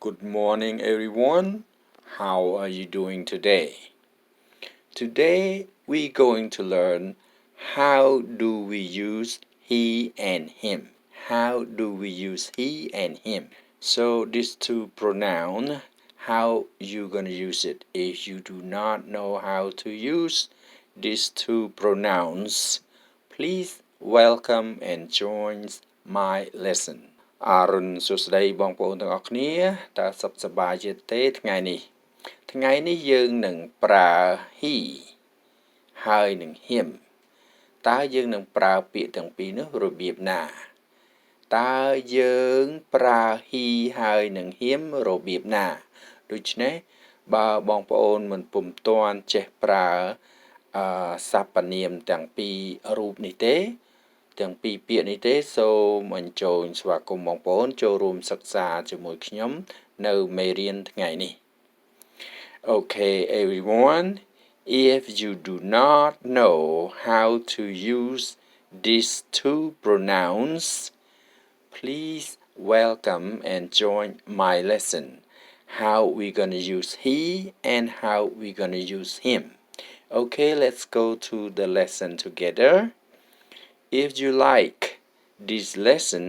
Good morning, everyone. How are you doing today? Today, we're going to learn how do we use he and him. How do we use he and him? So, these two pronouns, how you going to use it? If you do not know how to use these two pronouns, please welcome and join my lesson. អរុនសួស្តីបងប្អូនទាំងអស់គ្នាតើសុខសប្បាយទេថ្ងៃនេះយើងនឹងប្រើ he ហើយនឹង him តើយើងនឹងប្រើពាក្យទាំងពីរនោះរបៀបណាតើយើងប្រើ he ហើយនឹង him របៀបណាដូច្នេះបើបងប្អូនមិនពុំទាន់ចេះប្រើសព្វនាមទាំងពីររូបនេះទេទាំងពីរពាក្យនេះទេសូមអញ្ជើញស្វាគមន៍បងប្អូនចូលរួមសិក្សាជាមួយខ្ញុំនៅមេរៀនថ្ងៃនេះ Okay everyone if you do not know how to use these two pronouns please welcome and join my lesson how we going to use he and how we going to use him Okay let's go to the lesson together.If you like this lesson,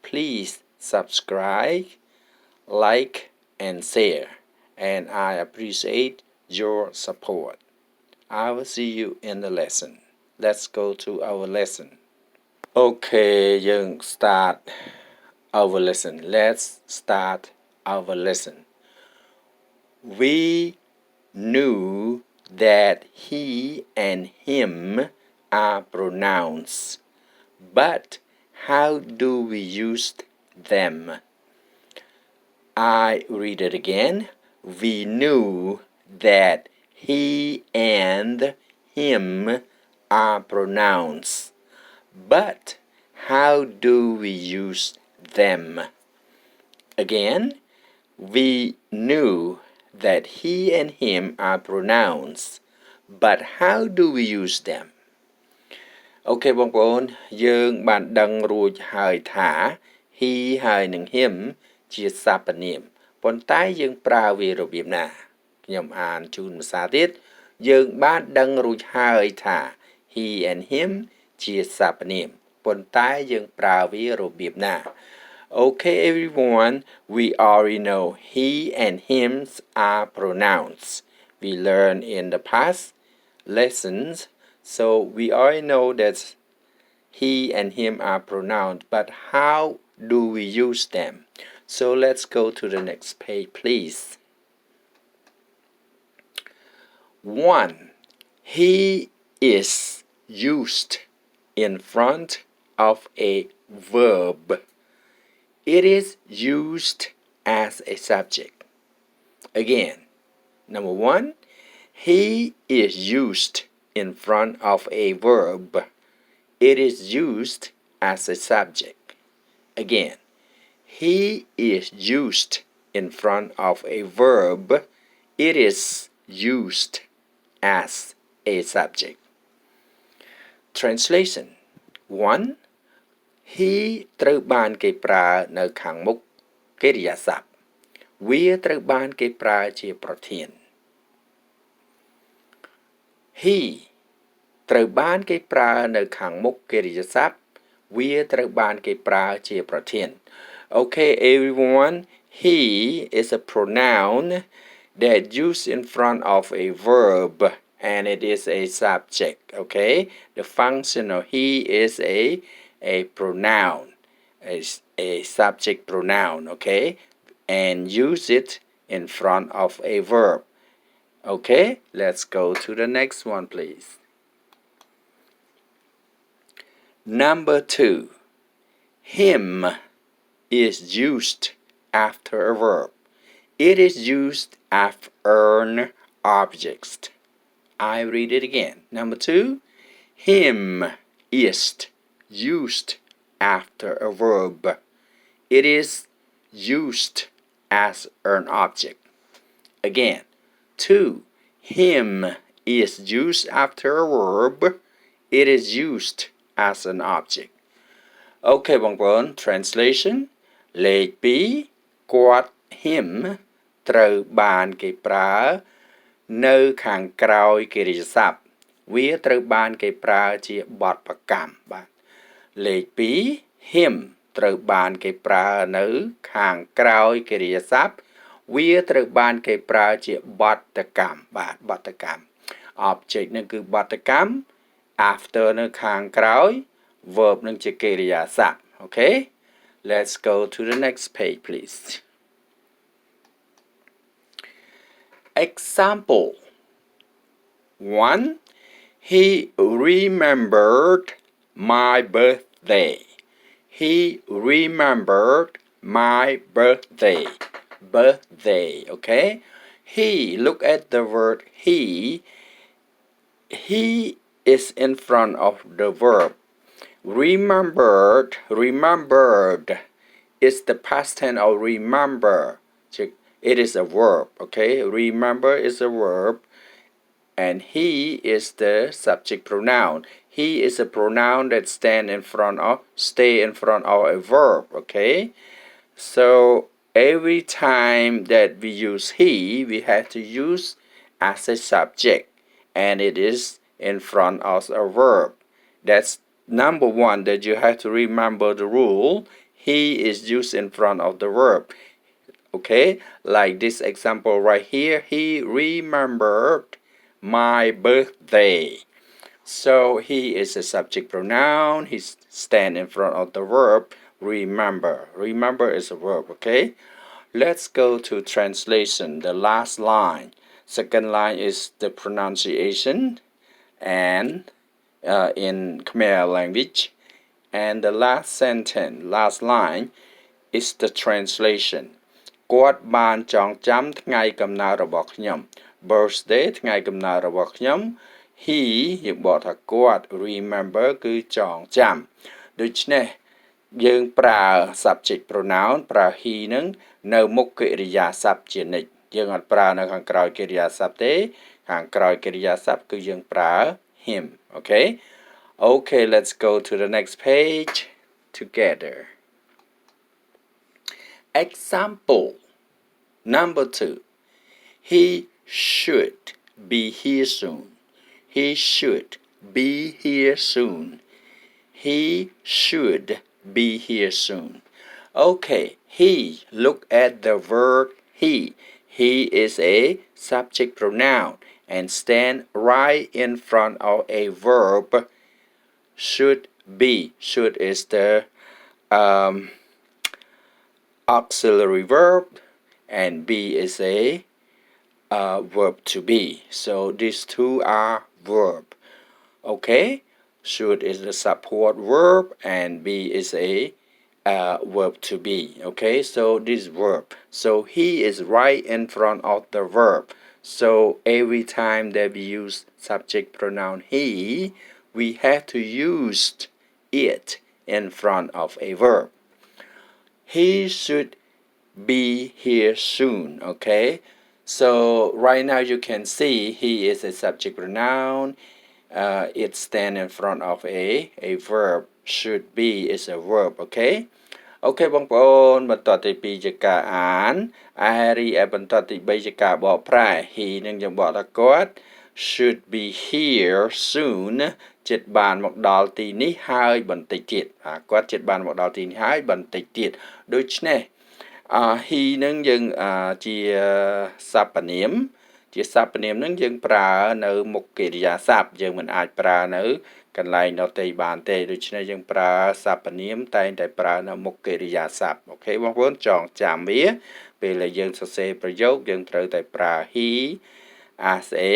please subscribe, like, and share. And I appreciate your support. I will see you in the lesson. Let's go to our lesson. Okay, young start our lesson. Let's start our lesson. We knew that he and him are pronouns, but how do we use them? I read it again. We knew that he and him are pronouns, but how do we use them? Again, we knew that he and him are pronouns, but how do we use them?អូខេបងប្អូនយើងបានដឹងរួចហើយថា he ហើយនឹង him ជាសព្វនាមប៉ុន្តែយើងប្រើវារបៀបណាខ្ញុំអានជូនភាសាទៀតយើងបានដឹងរួចហើយថា he and him ជាសព្វនាមប៉ុន្តែយើងប្រើវារបៀបណា Okay everyone we already know he and him are pronouns we learned in the past lessons.So we already know that he and him are pronouns, but how do we use them? So let's go to the next page, please. 1. He is used in front of a verb. It is used as a subject. Again, number 1. He is used.In front of a verb, it is used as a subject. Again, he is used in front of a verb, it is used as a subject. Translation 1. He ត្រូវបានគេប្រើនៅខាងមុខកិរិយាសព្ទវាត្រូវបានគេប្រើជាប្រធានHe ត្រូវបានគេប្រើនៅខាងមុខកិរិយាសព្ទវាត្រូវបានគេប្រើជាប្រធាន Okay everyone he is a pronoun that used in front of a verb and it is a subject okay the function of he is a pronoun a subject pronoun okay and use it in front of a verb.Okay, let's go to the next one, please. Number 2. Him is used after a verb. It is used after an object. I read it again. Number 2. Him is used after a verb. It is used as an object. Again.2. Him is used after a verb. It is used as an object. Okay បងប្អូន translation លេខ 2 គាត់ him ត្រូវបានគេប្រើនៅខាងក្រោយកិរិយាសព្ទវាត្រូវបានគេប្រើជាបទប្រកម្មបាទលេខ2 him ត្រូវបានគេប្រើនៅខាងក្រោយកិរិយាសព្ទវាត្រូវបានគេប្រើជាបទកម្មបាទបទកម្ម object នឹងគឺបទកម្ម after នៅខាងក្រោយ verb នឹងជាកិរិយាសព្ទ okay let's go to the next page please example 1 he remembered my birthday he remembered my birthday okay he look at the word he is in front of the verb remembered is the past tense of remember it is a verb okay remember is a verb and he is the subject pronoun he is a pronoun that stay in front of a verb okay so every time that we use he we have to use as a subject and it is in front of a verb that's number one that you have to remember the rule he is used in front of the verb okay like this example right here he remembered my birthday so he is a subject pronoun he stand in front of the verb remember is a verb okay let's go to translation the last line second line is the pronunciation and in Khmer language and the last sentence last line is the translation គាត់បានចងចាំថ្ងៃកំណើតរបស់ខ្ញុំ birthday ថ្ងៃកំណើតរបស់ខ្ញុំ he យើងបកថាគាត់ remember គឺចងចាំដូច្នេះយើងប្រើ subject pronoun ប្រើ he នឹងនៅមុខកិរិយាសព្ទជានិច្ចយើងអត់ប្រើនៅខាងក្រោយកិរិយាសព្ទទេខាងក្រោយកិរិយាសព្ទគឺយើងប្រើ him okay okay let's go to the next page together example number 2 he should be here soon he should be here soon he should be here soon okay he look at the verb he is a subject pronoun and stand right in front of a verb should is the auxiliary verb and be is a verb to be so these two are verb okay should is the support verb and be is a verb to be okay so this verb so he is right in front of the verb so every time that we use subject pronoun he we have to use it in front of a verb he should be here soon okay so right now you can see he is a subject pronoun it stand in front of a verb should be is a verb okay អូខេបងប្អូនបន្តទី2ជាការអានរីឯបន្តទី3ជាការបកប្រែ he នឹងយើងបកថាគាត់ should be here soon ជិតបានមកដល់ទីនេះហើយបន្តិចទៀតគាត់ជិតបានមកដល់ទីនេះហើយបន្តិចទៀតដូច្នេះhe នឹងយើងជាសព្វនាមនឹងយើងប្រើនៅមុខកិរិយាសព្ទយើងមិនអាចប្រើនៅកន្លែងដទៃបានទេដូច្នេះយើងប្រើសព្វនាមតែងតែប្រើនៅមុខកិរិយាសព្ទអូខេបងប្អូនចងចាំវាពេលដែលយើងសរសេរប្រយោគយើងត្រូវតែប្រើ he as a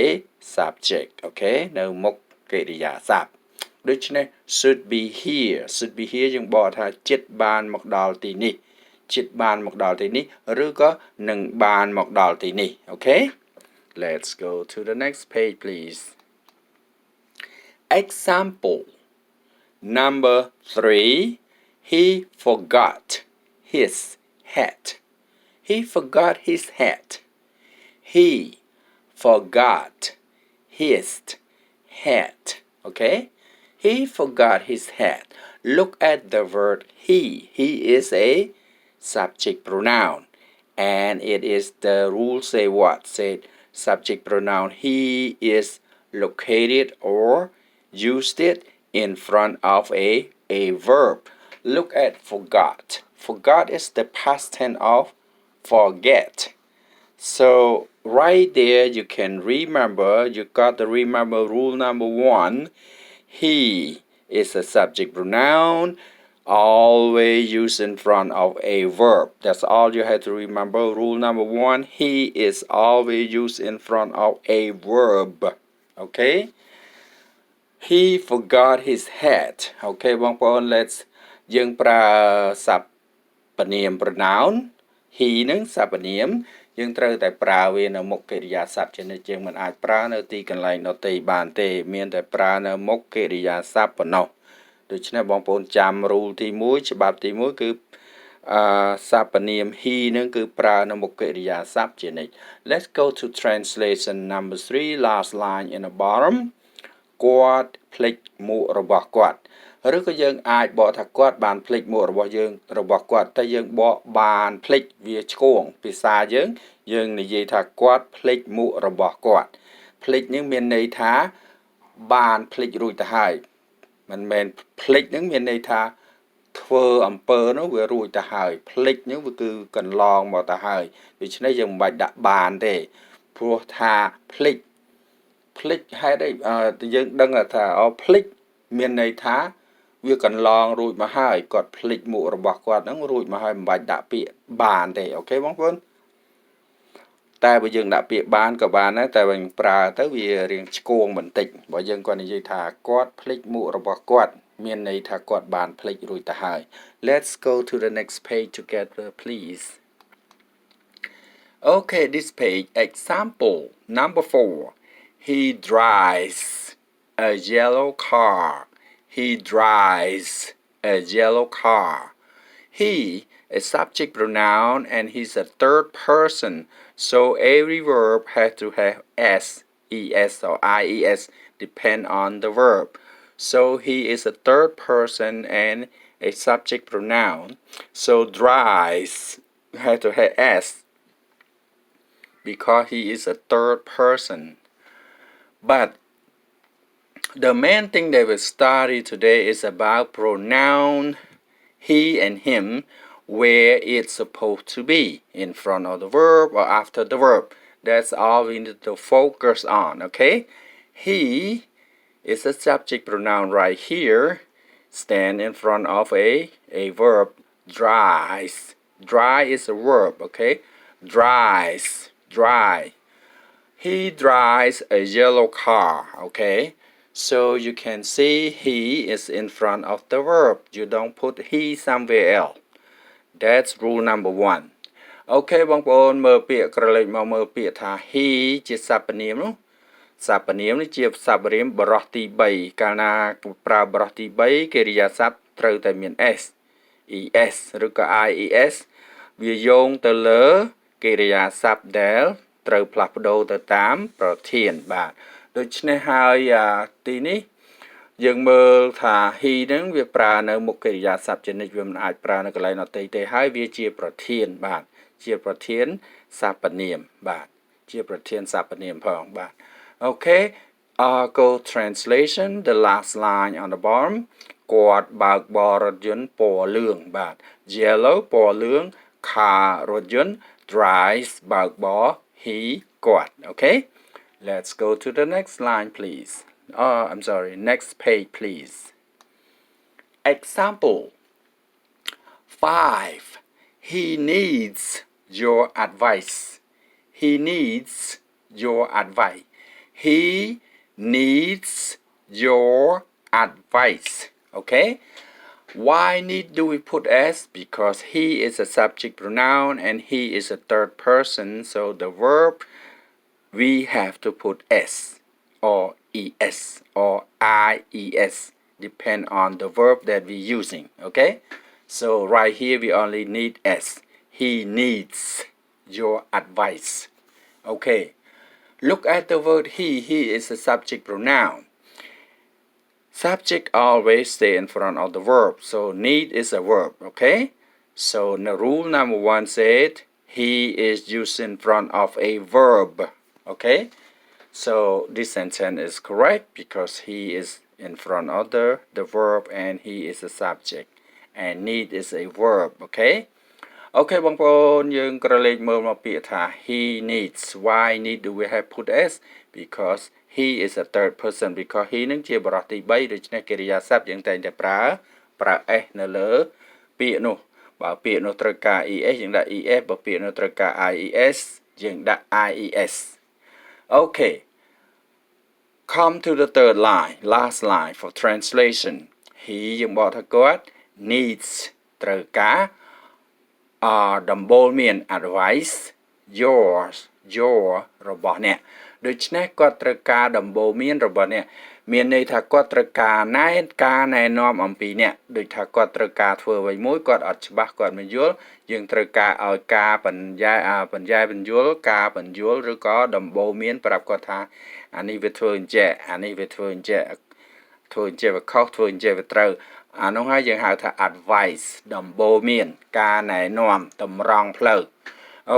subject អូខេនៅមុខកិរិយាសព្ទដូច្នេះ should be here យើងបកថាជិតបានមកដល់ទីនេះជិតបានមកដល់ទីនេះឬក៏នឹងបានមកដល់ទីនេះអូខេ let's go to the next page please example number 3 he forgot his hat he forgot his hat he forgot his hat okay he forgot his hat look at the word he is a subject pronoun and it is the rule say what? Say subject pronoun he is located or used it in front of a verb. Look at forgot. Forgot is the past tense of forget. So right there you can remember, you got to remember rule number 1. He is a subject pronoun always used in front of a verb. That's all you have to remember. Rule number 1, he is always used in front of a verb. Okay? He forgot his hat. Okay, បងប្អូន let's យើងប្រើសព្វនាម pronoun he នឹងសព្វនាមយើងត្រូវតែប្រើវានៅមុខកិរិយាសព្ទជានិច្ចយើងមិនអាចប្រើនៅទីកន្លែងដទៃបានទេមានតែប្រើនៅមុខកិរិយាសព្ទប៉ុណ្ណោះដូច្នេះបងប្អូនចាំ rule ទី1ច្បាប់ទី1គឺសព្វនាម he នឹងគឺប្រើនៅមុខកិរិយាសព្ទជានិច្ច Let's go to translation number 3 last line in the bottom គាត់ភ្លេចមួករបស់គាត់ឬក៏យើងអាចបកថាគាត់បានភ្លេចមួករបស់យើងរបស់គាត់តែយើងបកបានភ្លេចវាឆ្គងភាសាយើងនិយាយថាគាត់ភ្លេចមួករបស់គាត់ភ្លេចនឹងមានន័យថាបានភ្លេចរួចទៅហើយមិនមែនភ្លេចនឹងមានន័យថាធ្វើអំពើនោះវារួចទៅហើយភ្លេចនឹងវាគឺកន្លងមកទៅហើយដូច្នេះយើងមិនបាច់ដាក់បានទេព្រោះថាភ្លេចហេតុអីយើងដឹងថាភ្លេចមានន័យថាវាកន្លងរួចមកហើយគាត់ភ្លេចមុខរបស់គាត់ហ្នឹងរួចមកហើយមិនបាច់ដាក់ពាក្យបានទេអូខេបងប្អូនតែបើយើងដាក់ពាក្យបានក៏បានដែរតែបើប្រើទៅវារៀងឆ្គងបន្តិចបើយើងគាត់និយាយថាគាត់ភ្លេចមុខរបស់គាត់មានន័យថាគាត់បានភ្លេចរួចទៅហើយ Let's go to the next page together please Okay this page example number 4 He drives a yellow car. He drives a yellow car. He is subject pronoun and he's a third person. So every verb has to have s, es or ies depend on the verb. So he is a third person and a subject pronoun. So drives has to have s because he is a third person. But the main thing that we study today is about pronoun he and him, where it's supposed to be, in front of the verb or after the verb. That's all we need to focus on, okay? He is a subject pronoun right here, stand in front of a verb, dries. Dry is a verb, okay? Dries, dry. He drives a yellow car, okay? So you can see he is in front of the verb. You don't put he somewhere else. That's rule number 1. Okay បងប្អូនមើលពាក្យក្រឡេកមកមើលពាក្យថា he ជាសព្វនាមនោះសព្វនាមនេះជាសព្វនាមបរោះទី3កាលណាប្រើបរោះទី3កិរិយាសព្ទត្រូវតែមាន s es ឬក៏ ies វាយោងទៅលើកិរិយាសព្ទដែលត្រូវផ្លាស់ប្ដូរទៅតាមប្រធានបាទដូច្នេះហើយទីនេះយើងមើលថា he នឹងវាប្រើនៅមុខកិរិយាសព្ទជានិច្ចវាមិនអាចប្រើនៅកន្លែងដទៃទេហើយវាជាប្រធានបាទជាប្រធានសព្វនាមបាទជាប្រធានសព្វនាមផងបាទ Okay go translation the last line on the bottom គាត់បើកបររថយន្តពណ៌លឿងបាទ yellow ពណ៌លឿង car រថយន្ត dries បើកបរhe គាត់ Okay let's go to the next line please I'm sorry next page please example 5 he needs your advice he needs your advice he needs your advice okay why need do we put s because he is a subject pronoun and he is a third person so the verb we have to put s or es or ies depend on the verb that we're using okay so right here we only need s he needs your advice okay look at the word he is a subject pronoun subject always stay in front of the verb so need is a verb okay so the rule number 1 said he is used in front of a verb. Okay, so this sentence is correct because he is in front of the verb and he is a subject and need is a verb. Okay, okay បងប្អូនយើងក្រឡេកមើលមកពាក្យថា he needs. Why need do we have put s? Because he is a third person because he នឹងជាបរិបទទី3ដូច្នេះកិរិយាសព្ទយើងតែងតែប្រើ s នៅលើពាក្យនោះបើពាក្យនោះត្រូវការ es យើងដាក់ es បើពាក្យនោះត្រូវការ ies យើងដាក់ ies. Okay, come to the third line, last line for translation. He យើងបកថាគាត់ needs ត្រូវការដំបូន្មាន advice yours your របស់អ្នកដូច្នេះគាត់ត្រូវការដំបូន្មានរបស់អ្នកមានន័យថាគាត់ត្រូវការណែនាំអំពីអ្នកដូចថាគាត់ត្រូវការធ្វើអ្វីមួយគាត់អត់ច្បាស់គាត់មិនយល់យើងត្រូវការឲ្យការបញ្ញែបញ្យល់ការបញ្យល់ឬក៏ដំបូន្មានប្រាប់គាត់ថាអានេះវាធ្វើអញ្ចេះអានេះវាធ្វើអញ្ចេះធ្វើអញ្ចេះវាខុសធ្វើអញ្ចេះវាត្រូវអានោះហើយយើងហៅថា advice ដំបូន្មានការណែនាំតម្រង់ផ្លូវ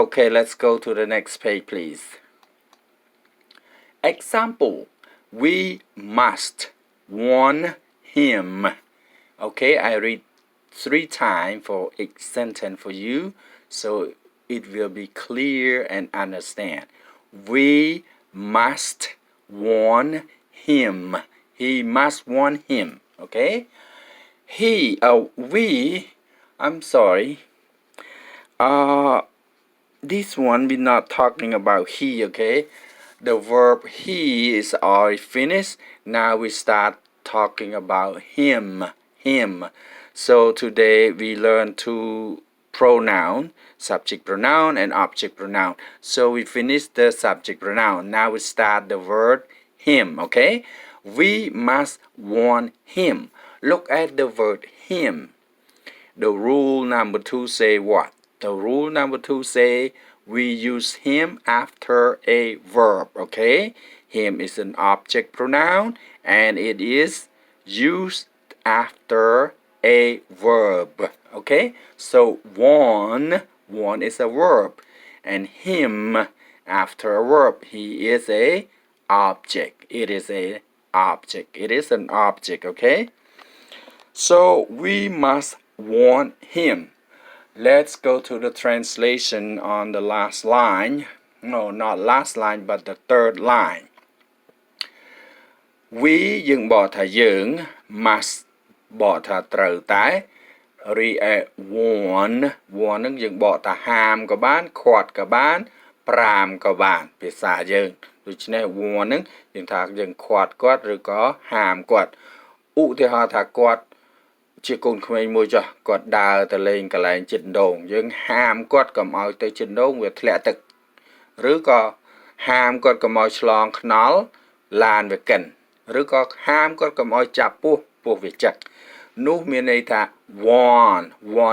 Okay, let's go to the next page please. Example, we must warn him. Okay, I read 3 times for each sentence for you so it will be clear and understand. We must warn him. He must warn him. Okay, we, I'm sorry. This one we're not talking about he, okay? The verb he is already finished. Now we start talking about him. So today we learn 2 pronouns, subject pronoun and object pronoun. So we finished the subject pronoun. Now we start the word him, okay? We must warn him. Look at the word him. The rule number 2 say what? The rule number 2 say we use him after a verb, okay? Him is an object pronoun and it is used after a verb, okay? So warn is a verb and him after a verb. He is a object. It is an object, okay? So we must warn him. Let's go to the translation on the last line. No, not last line, but the third line. We យើងបកថាយើង must បកថាត្រូវតែរីឯ warn នឹងយើងបកថាហាមក៏បានឃាត់ក៏បានប្រាមក៏បានភាសាយើងដូច្នេះ warn នឹងយើងថាយើងឃាត់គាត់ឬក៏ហាមគាត់ឧទាហរណ៍ថាគាត់ជាកូនក្មេងមួយចុះគាត់ដើរទៅលេងកន្លែងជិតដងយើងហាមគាត់កុំឲ្យទៅជិតដងវាធ្លាក់ទឹកឬក៏ហាមគាត់កុំឲ្យឆ្លងថ្នល់ឡានវាកិនឬក៏ហាមគាត់កុំឲ្យចាប់ពស់វាចឹកនោះមានន័យថា warn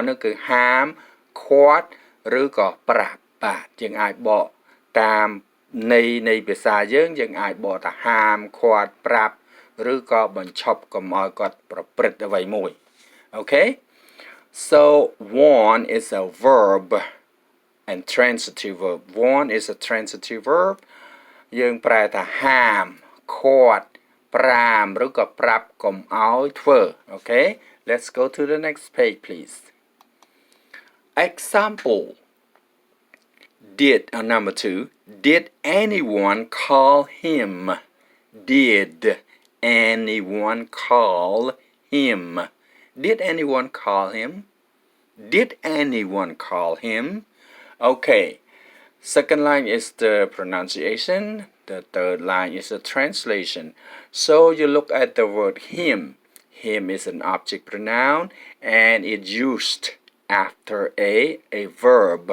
នោះគឺហាមឃាត់ឬក៏ប្រាប់បាទយើងអាចបកតាមនៃភាសាយើងអាចបកថាហាមឃាត់ប្រាប់ឬក៏បញ្ឈប់កុំឲ្យគាត់ប្រព្រឹត្តអ្វីមួយ Okay, so warn is a verb and transitive verb. Warn is a transitive verb. យើងប្រែថាហាមឃាត់ប្រាមឬក៏ប្រាប់កុំឲ្យធ្វើ Okay, let's go to the next page please. Example. Number 2. Did anyone call him? Did anyone call him? Did anyone call him? Did anyone call him? Okay. Second line is the pronunciation. The third line is the translation. So you look at the word him. Him is an object pronoun and it's used after a verb.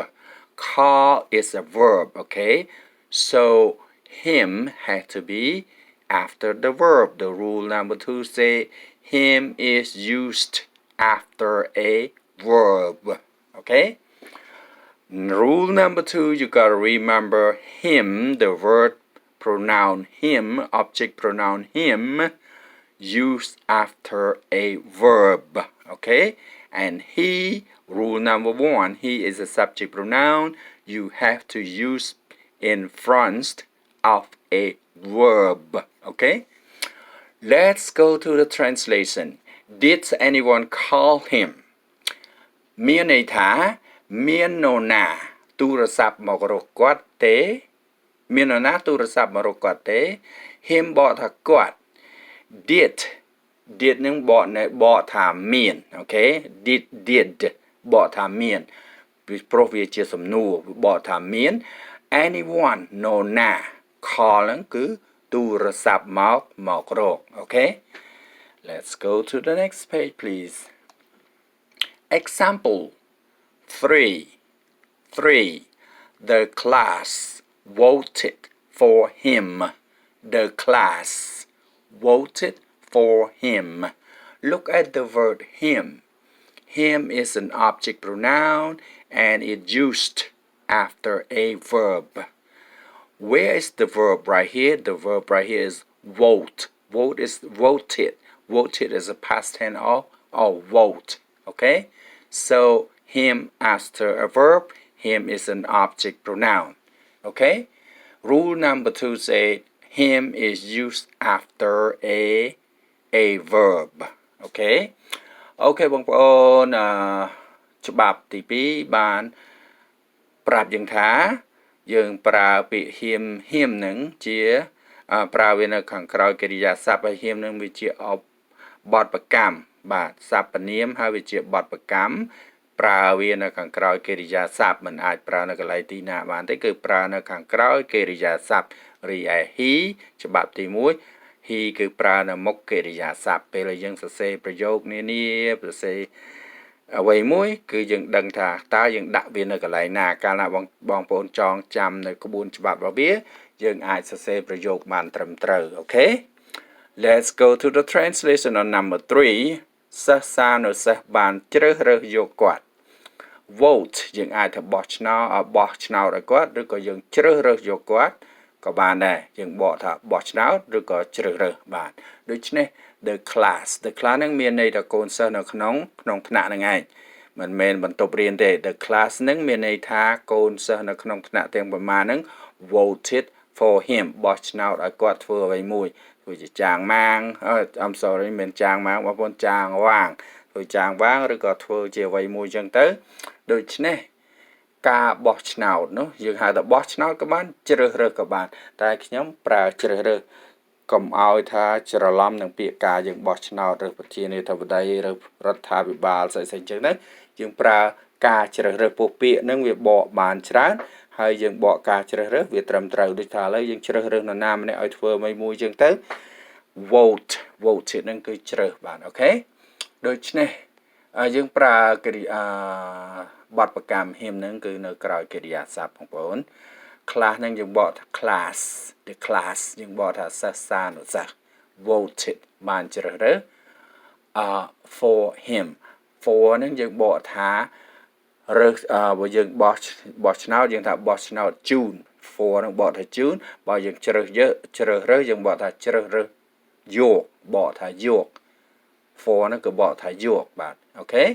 Call is a verb, okay? So him has to be after the verb. The rule number 2 say him is used after a verb. Okay? Rule number 2, you gotta remember him, the word pronoun him, object pronoun him, used after a verb. Okay? And he, rule number 1, he is a subject pronoun you have to use in front of a verb. Okay? Let's go to the translation. Did anyone call him? មានន័យថាមាននរណាទូរស័ព្ទមករកគាត់ទេមាននរណាទូរស័ព្ទមករកគាត់ទេ him បកថាគាត់ did នឹងបកថាមានអូខេ did បកថាមានព្រោះវាជាសំណួរបកថាមាន anyone នរណា call ហ្នឹងគឺទូរស័ព្ទមករកអូខេ Let's go to the next page please Example 3. The class voted for him. The class voted for him. Look at the word him. Him is an object pronoun and it's used after a verb. Where is the verb right here? The verb right here is vote. Vote is voted. Voted is a past tense of vote. Okay? So, him after a verb, him is an object pronoun. Okay? Rule number 2 says, him is used after a verb. Okay? Okay, បងប្អូនច្បាប់ទី2បានប្រាប់យើងថាយើងប្រើពាក្យ him នឹងជាប្រើវានៅខាងក្រោយកិរិយាសព្ទហើយ him នឹងវាជាបទប្រកម្មបាទសព្វនាមហើយវាជាបទប្រកម្មប្រើវានៅខាងក្រោយកិរិយាសព្ទមិនអាចប្រើនៅកន្លែងទីណាបានទេគឺប្រើនៅខាងក្រោយកិរិយាសព្ទរីឯ he ច្បាប់ទី1 he គឺប្រើនៅមុខកិរិយាសព្ទពេលដែលយើងសរសេរប្រយោគនានាសរសេរអ្វីមួយគឺយើងដឹងថាតើយើងដាក់វានៅកន្លែងណាកាលណាបងប្អូនចងចាំនៅក្បួនច្បាប់របស់វាយើងអាចសរសេរប្រយោគបានត្រឹមត្រូវអូខេLet's go to the translation on number 3. សិស្សសានុសិស្សបានជ្រើសរើសយកគាត់ Vote យើងអាចថាបោះឆ្នោតឲ្យគាត់ឬក៏យើងជ្រើសរើសយកគាត់ក៏បានដែរយើងបកថាបោះឆ្នោតឬក៏ជ្រើសរើសបាទដូច្នេះ the class នឹងមានន័យថាកូនសិស្សនៅក្នុងថ្នាក់នឹងឯងមិនមែនបន្ទប់រៀនទេ the class នឹងមានន័យថាកូនសិស្សនៅក្នុងថ្នាក់ទាំងប្រមាណនឹង voted for him បោះឆ្នោតឲ្យគាត់ធ្វើអ្វីមួយធ្វើជាចាងម៉ាងI'm sorry មិនចាងម៉ាងបងប្អូនចាងវាងធ្វើចាងវាងឬក៏ធ្វើជាអ្វីមួយចឹងទៅដូច្នេះការបោះឆ្នោតនោះយើងហៅថាបោះឆ្នោតក៏បានជ្រើសរើសក៏បានតែខ្ញុំប្រើជ្រើសរើសកុំឲ្យថាច្រឡំនឹងពាក្យការយើងបោះឆ្នោតឬប្រធានាធិបតីឬរដ្ឋាភិបាលស្អីៗចឹងទៅយើងប្រើការជ្រើសរើសពោះពាក្យនឹងវាបកបានច្រើនហើយយើងបកការជ្រើសរើសវាត្រឹមត្រូវដូចថាឥឡូវយើងជ្រើសរើសនរណាម្នាក់ឲ្យធ្វើមួយចឹងទៅ vote ហ្នឹងគឺជ្រើសបានអូខេដូច្នេះយើងប្រើកិរិយាបទប្រកម្ម him ហ្នឹងគឺនៅក្រោយកិរិយាសព្ទបងប្អូន class ហ្នឹងយើងបកថា class the class យើងបកថាសិស្សសានុសិស្ស voted បានជ្រើសរើសfor him for ហ្នឹងយើងបកថារើសបើយើងបោះឆ្នោតយើងថាបោះឆ្នោតជូន for នឹងបកថាជូនបើយើងជ្រើសរើសយើងបកថាជ្រើសរើសយកបកថាយក for នឹងគឺបកថាយកបាទអូខេ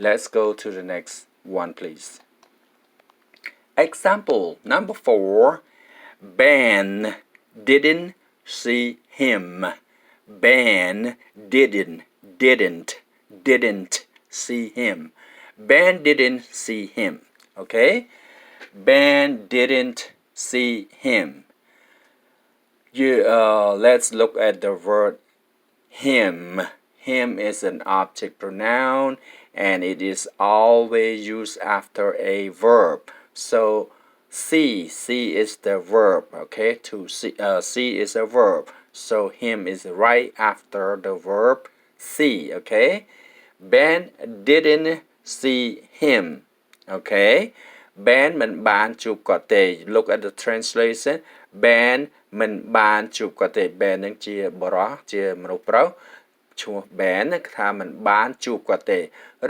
Let's go to the next one please Example number 4 Ben didn't see him Ben didn't see him Ben didn't see him. Okay? Ben didn't see him. Let's look at the word him. Him is an object pronoun and it is always used after a verb. So see is the verb. Okay? To see is a verb. So him is right after the verb see. Okay? Ben didn't see him okay Ben មិនបានជួបគាត់ទេ Look at the translation Ben មិនបានជួបគាត់ទេ Ben នឹងជាបរិសុទ្ធជាមនុស្សប្រុសឈ្មោះ Ben ថាមិនបានជួបគាត់ទេ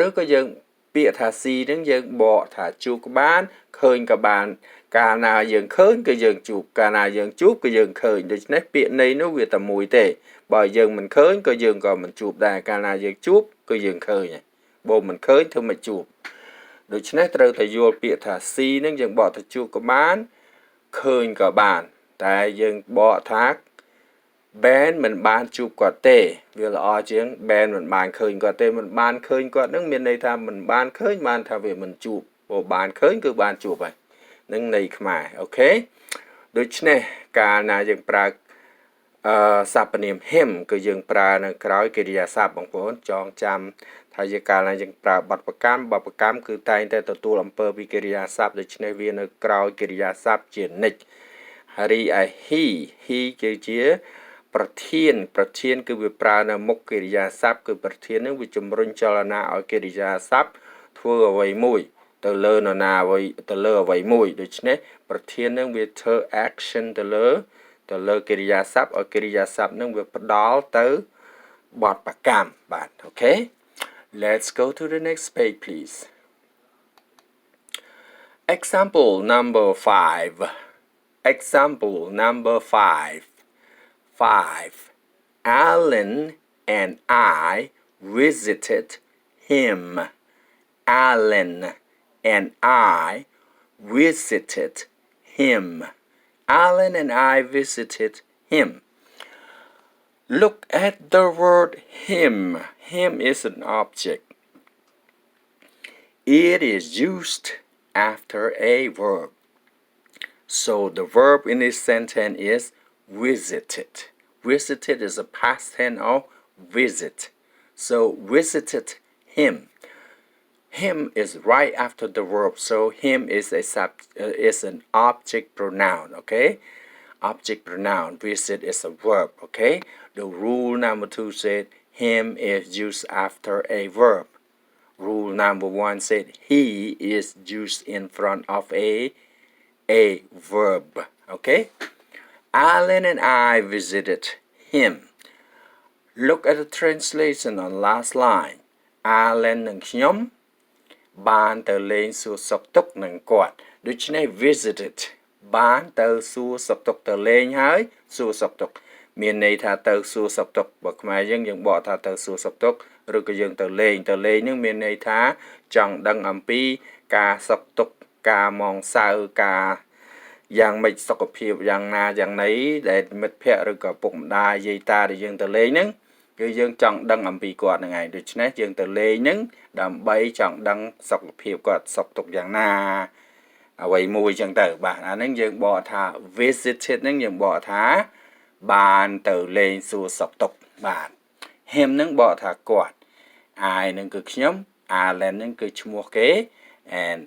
ឬក៏យើងពាក្យថា see នឹងយើងបកថាជួបក៏បានឃើញក៏បានកាលណាយើងឃើញក៏យើងជួបកាលណាយើងជួបក៏យើងឃើញដូច្នេះពាក្យន័យនោះវាតែមួយទេបើយើងមិនឃើញក៏យើងក៏មិនជួបដែរកាលណាយើងជួបក៏យើងឃើញបើមិនឃើញធ្វើមិនជួប ដូច្នេះត្រូវតែយល់ពាក្យថា see នឹងយើងបកទៅជួបក៏បានឃើញក៏បានតែយើងបកថា Ben មិនបានជួបគាត់ទេវាល្អជាង Ben មិនបានឃើញគាត់ទេមិនបានឃើញគាត់នឹងមានន័យថាមិនបានឃើញបានថាវាមិនជួបបើបានឃើញគឺបានជួបហើយនឹងន័យខ្មែរអូខេដូច្នេះកាលណាយើងប្រើសព្វនាម him គឺយើងប្រើនៅក្រោយកិរិយាសព្ទបងប្អូនចងចាំថាជាកាលណាយើងប្រើបទប្រកម្មគឺតែងតែទទួលអំពើពីកិរិយាសព្ទដូច្នេះវានៅក្រោយកិរិយាសព្ទជានិច្ចហើយឯ he គឺជាប្រធានគឺវាប្រើនៅមុខកិរិយាសព្ទគឺប្រធាននឹងវាជំរុញចលនាឲ្យកិរិយាសព្ទធ្វើអ្វីមួយទៅលើនរណាអ្វីទៅលើអ្វីមួយដូច្នេះប្រធាននឹងវាធ្វើ action ទៅលើកិរិយាសព្ទឲ្យកិរិយាសព្ទនឹងវាផ្ដល់ទៅបទប្រកម្មបាទអូខេ Let's go to the next page please Example number 5 Alan and I visited him Alan and I visited him Alan and I visited him Look at the word him him is an object it is used after a verb so the verb in this sentence is visited is a past tense of visit so visited him is right after the verb so him is an object pronoun okay object pronoun visit is a verb okay the rule number 2 said him is used after a verb rule number 1 said he is used in front of a verb okay Alan and I visited him look at the translation on last line Alan និងខ្ញុំបានទៅលេងសួរសុខទុក្ខនឹងគាត់ដូច្នេះ visited បានទៅសួរសុខទុក្ខទៅលេងហើយសួរសុខទុក្ខមានន័យថាទៅសួរសុខទុក្ខបើខ្មែរយើងបកថាទៅសួរសុខទុក្ខឬក៏យើងទៅលេងនឹងមានន័យថាចង់ដឹងអំពីការសុខទុក្ខការមងសៅការយ៉ាងម៉េចសុខភាពយ៉ាងណាយ៉ាងណីដែលមិត្តភ័ក្តិឬក៏ពុកម្ដាយយាយតាដែលយើងទៅលេងហ្នឹងគឺយើងចង់ដឹងអំពីគាត់ហ្នឹងឯងដូច្នេះយើងទៅលេងហ្នឹងដើម្បីចង់ដឹងសុខភាពគាត់សុខទុក្ខយ៉ាងណាអ្វីមួយចឹងទៅបាទអាហ្នឹងយើងបកថា visited ហ្នឹងយើងបកថាបានទៅលេងសួរសុខទុក្ខបាទ him ហ្នឹងបកថាគាត់ I ហ្នឹងគឺខ្ញុំ Alan ហ្នឹងគឺឈ្មោះគេ and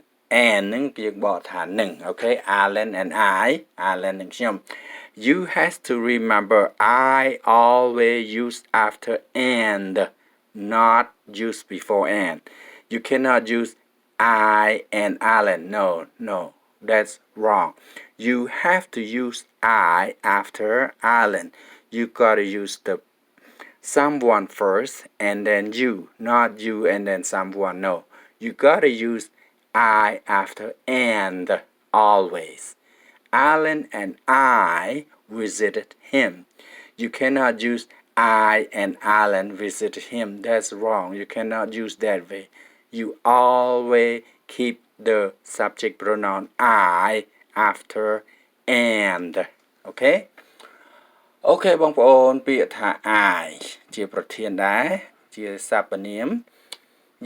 នឹងយើងបកថានឹងអូខេ Alan and I Alan និងខ្ញុំ You have to remember I always use after and not use before and You cannot use I and Alan no that's wrong You have to use I after Alan You gotta use the someone first and then you not you and then someone no You gotta use I after and always. Alan and I visited him. You cannot use I and Alan visited him. That's wrong. You cannot use that way. You always keep the subject pronoun I after and. Okay? Okay បងប្អូនពាក្យថា I ជាប្រធានដែរជាសព្វនាម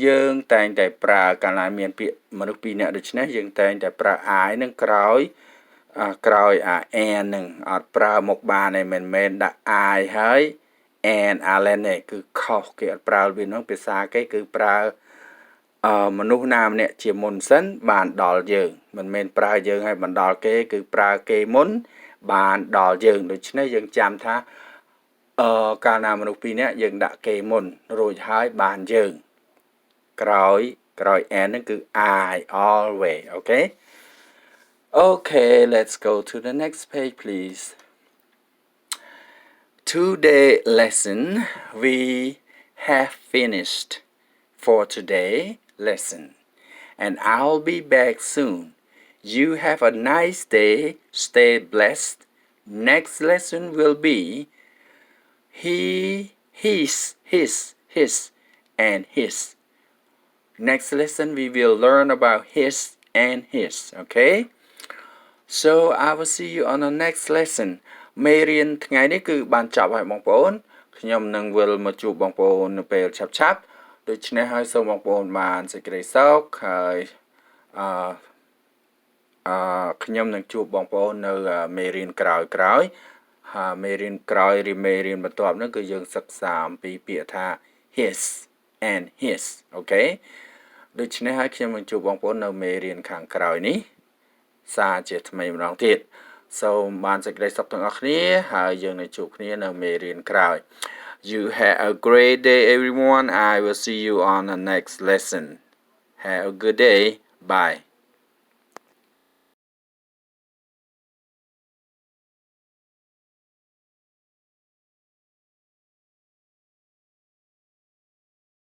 យើងតែងតែប្រើកាលណាមានពាក្យមនុស្សពីរនាក់ដូច្នេះយើងតែងតែប្រើ I នឹងក្រោយ and នឹងអត់ប្រើមុខបានទេមិនមែនដាក់ I ហើយ and Alan ទេគឺខុសគេអត់ប្រើវានោះភាសាគេគឺប្រើមនុស្សណាម្នាក់ជាមុនសិនបានដល់យើងមិនមែនប្រើយើងឲ្យបណ្ដល់គេគឺប្រើគេមុនបានដល់យើងដូច្នេះយើងចាំថាកាលណាមនុស្សពីរនាក់យើងដាក់គេមុនរួចហើយបានយើងក្រោយ and ហ្នឹងគឺ I always okay let's go to the next page please Today lesson we have finished for today lesson and I'll be back soon You have a nice day stay blessed next lesson will be he his and his Next lesson we will learn about his and his. Okay? So I will see you on the next lesson. មេរៀនថ្ងៃនេះគឺបានចប់ហើយបងប្អូនខ្ញុំនឹងវិលមកជួបបងប្អូននៅពេលឆាប់ៗដូច្នេះហើយសូមបងប្អូនបានសេចក្តីសុខហើយខ្ញុំនឹងជួបបងប្អូននៅមេរៀនក្រោយៗមេរៀនក្រោយឬមេរៀនបន្ទាប់នោះគឺយើងសិក្សាអំពីពាក្យថា his and his អូខេដូច្នេះហើយខ្ញុំនឹងជួបបងប្អូននៅមេរៀនខាងក្រោយនេះសារជាថ្មីម្ដងទៀតសូមបានសេចក្តីសុខទាំងអស់គ្នាហើយយើងនឹងជួបគ្នានៅមេរៀនក្រោយ You have a great day everyone. I will see you on the next lesson. Have a good day. Bye.